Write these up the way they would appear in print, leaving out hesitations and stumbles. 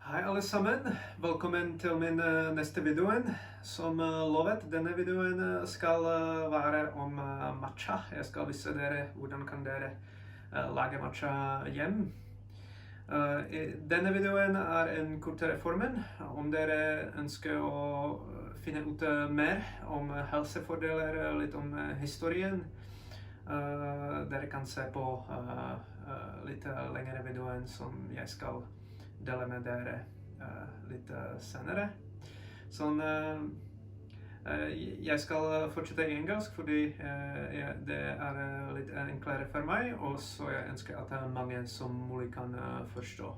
Hei alle sammen, velkommen til min neste videoen. Som lovet, denne videoen skal være om matcha. Jeg skal vise dere hvordan kan dere lage matcha hjem. Denne videoen er en kortere formen. Om dere ønsker å finne ut mer om helsefordeler, litt om historien, dere kan se på litt lengre videoen som jeg skal dele med dere litt senere. Sånn, jeg skal fortsette i engelsk fordi det er litt enklere for meg, og så jeg ønsker at mange som mulig kan forstå.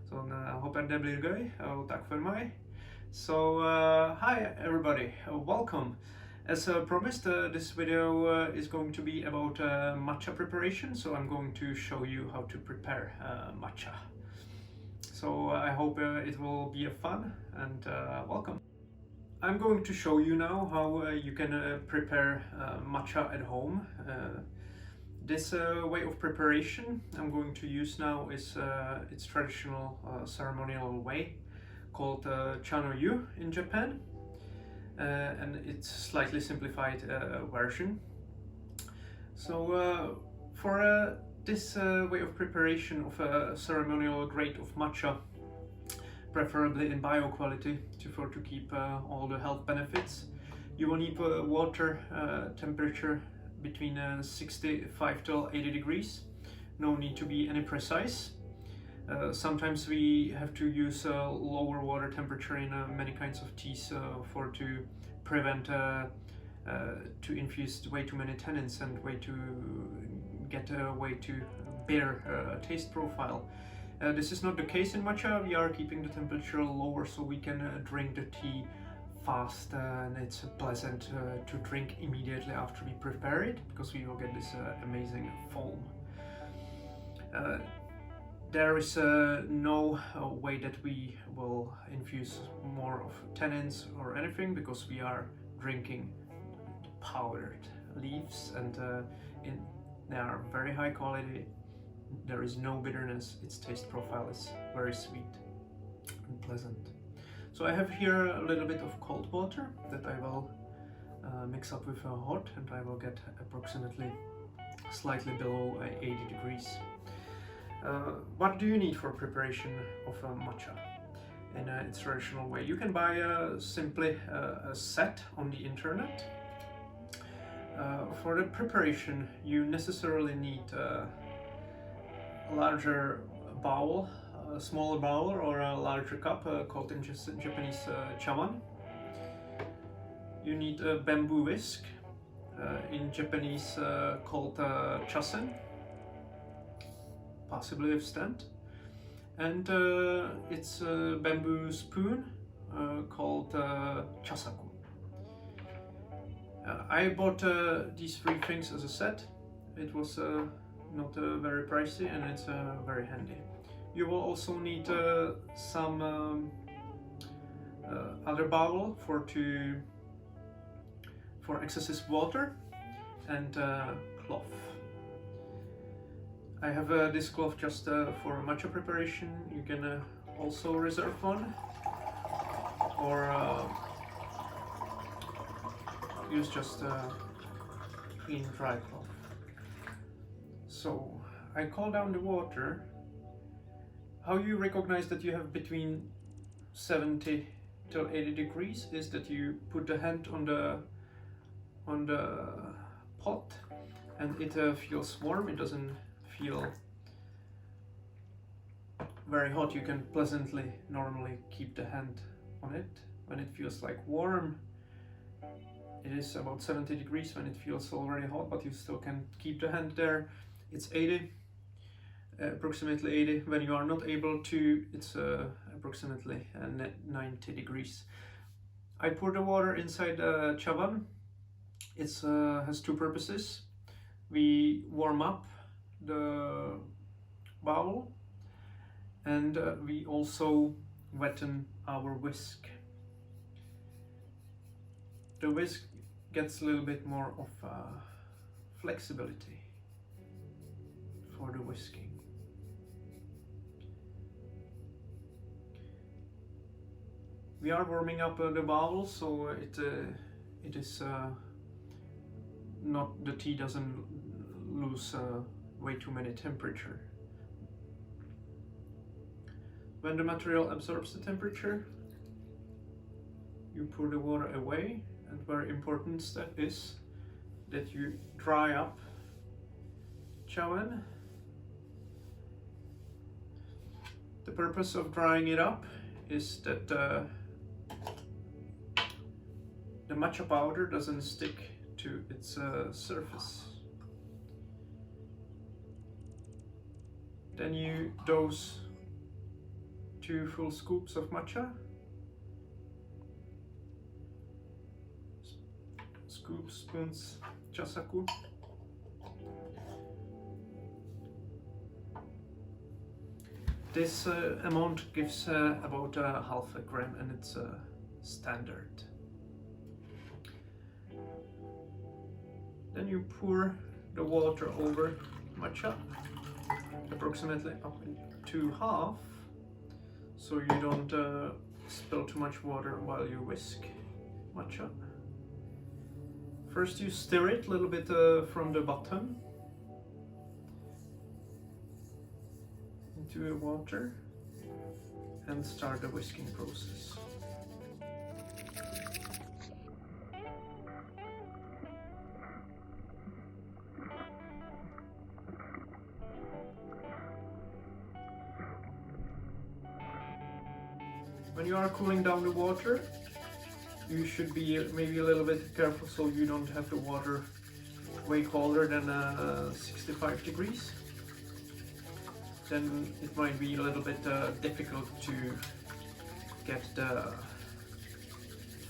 Sånn, jeg håper det blir gøy, og takk for meg. So, hi everybody, welcome. As promised, this video is going to be about matcha preparation, so I'm going to show you how to prepare matcha. So I hope it will be fun and welcome. I'm going to show you now how you can prepare matcha at home. This way of preparation I'm going to use now is its traditional ceremonial way called Chano-yu in Japan, and it's slightly simplified version. So for this way of preparation of a ceremonial grade of matcha, preferably in bio quality to keep all the health benefits, you will need water temperature between 65 to 80 degrees. No need to be any precise. Sometimes we have to use lower water temperature in many kinds of teas to prevent to infuse way too many tannins and way to get a way too bitter taste profile. This is not the case in matcha. We are keeping the temperature lower so we can drink the tea fast, and it's pleasant to drink immediately after we prepare it, because we will get this amazing foam. There is no way that we will infuse more of tannins or anything, because we are drinking powdered leaves, and they are very high quality. There is no bitterness. Its taste profile is very sweet and pleasant. So I have here a little bit of cold water that I will mix up with hot, and I will get approximately slightly below 80 degrees. What do you need for preparation of matcha in its traditional way? You can buy simply a set on the internet. For the preparation, you necessarily need a larger bowl, a smaller bowl, or a larger cup called in Japanese chawan. You need a bamboo whisk, in Japanese called chasen, possibly with stand, and it's a bamboo spoon called chasaku. I bought these three things as a set. It was not very pricey, and it's very handy. You will also need some other bowl for excessive water, and cloth. I have this cloth just for matcha preparation. You can also reserve one, or use just clean dry cloth. So I cool down the water. How you recognize that you have between 70 to 80 degrees is that you put the hand on the pot, and it feels warm. It doesn't feel very hot. You can pleasantly normally keep the hand on it. When it feels like warm, it is about 70 degrees. When it feels already hot, but you still can keep the hand there, it's 80, approximately 80. When you are not able to, it's approximately 90 degrees. I pour the water inside the chawan. It has two purposes. We warm up the bowl, and we also wetten our whisk. The whisk gets a little bit more of flexibility for the whisking. We are warming up the bowl, so it is not, the tea doesn't lose way too many temperature. When the material absorbs the temperature, you pour the water away, and very important step is that you dry up chawan. The purpose of drying it up is that the matcha powder doesn't stick to its surface. Then you dose 2 full scoops of matcha. Spoons chasaku. This amount gives about half a gram, and it's standard. Then you pour the water over matcha, approximately up to half, so you don't spill too much water while you whisk matcha. First you stir it a little bit from the bottom into the water and start the whisking process. When you are cooling down the water, you should be maybe a little bit careful so you don't have the water way colder than 65 degrees. Then it might be a little bit difficult to get the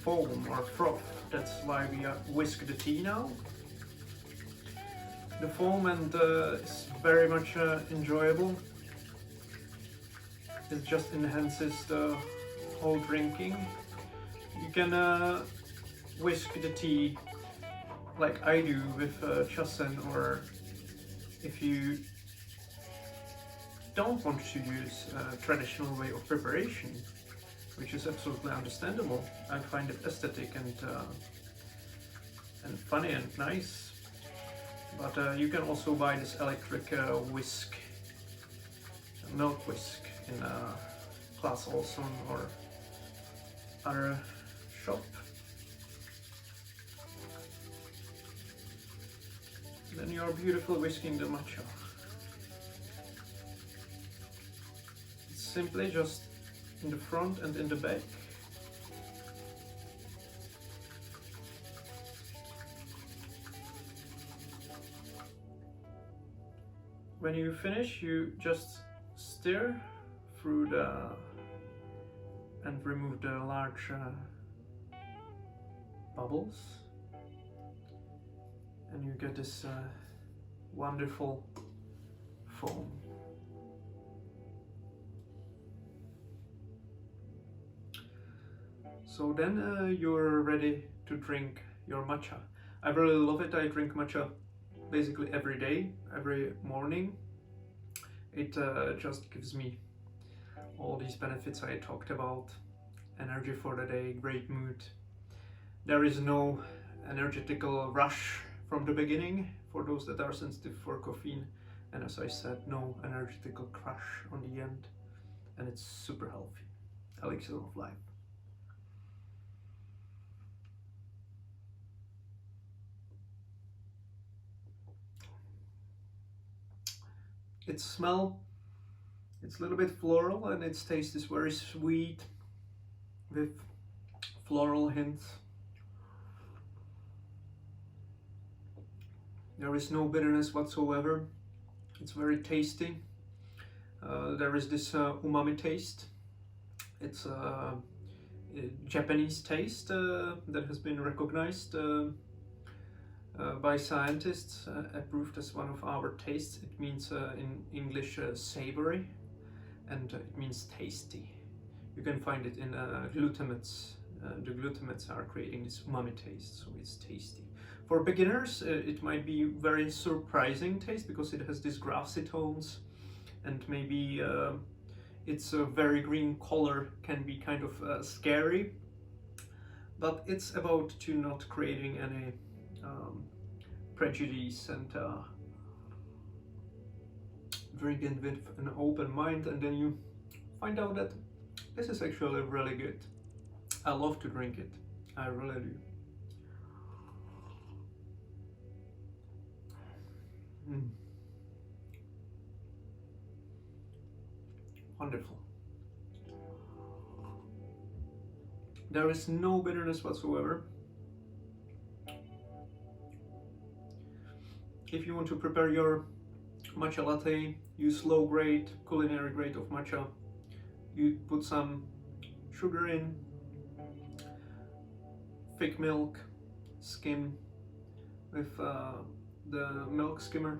foam or froth. That's why we whisk the tea now. The foam is very much enjoyable. It just enhances the whole drinking. You can whisk the tea like I do with chasen, or if you don't want to use a traditional way of preparation, which is absolutely understandable. I find it aesthetic and funny and nice. But you can also buy this electric whisk, milk whisk, in Class Olson or other shop. Then you are beautifully whisking the matcha. It's simply just in the front and in the back. When you finish, you just stir through and remove the large bubbles, and you get this wonderful foam. So then you're ready to drink your matcha. I really love it. I drink matcha basically every day, every morning. It just gives me all these benefits I talked about. Energy for the day, great mood. There is no energetical rush from the beginning for those that are sensitive for caffeine, and as I said, no energetical crash on the end, and it's super healthy. Elixir of life. Its smell, it's a little bit floral, and its taste is very sweet with floral hints. There is no bitterness whatsoever. It's very tasty. There is this umami taste. It's a Japanese taste that has been recognized by scientists, approved as one of our tastes. It means in English savory, and it means tasty. You can find it in glutamates. The glutamates are creating this umami taste, so it's tasty. For beginners, it might be very surprising taste because it has these grassy tones, and maybe its very green color can be kind of scary, but it's about to not creating any prejudice and drink it with an open mind, and then you find out that this is actually really good. I love to drink it, I really do. Wonderful. There is no bitterness whatsoever. If you want to prepare your matcha latte, use low grade, culinary grade of matcha. You put some sugar in, thick milk, skim with the milk skimmer.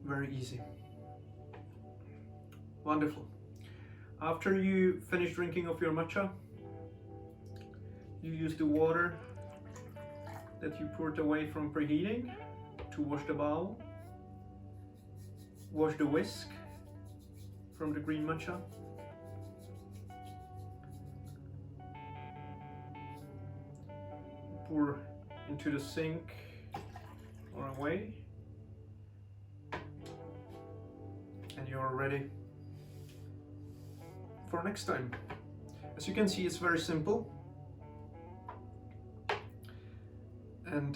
Very easy. Wonderful. After you finish drinking of your matcha, you use the water that you poured away from preheating to wash the bowl. Wash the whisk from the green matcha. Pour into the sink or away. And you're ready for next time. As you can see, it's very simple and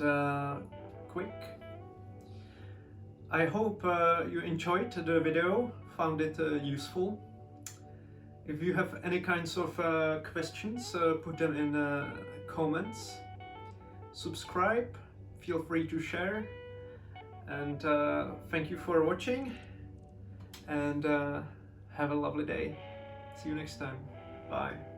quick. I hope you enjoyed the video, found it useful. If you have any kinds of questions, put them in the comments. Subscribe, feel free to share, and thank you for watching, and have a lovely day. See you next time. Bye.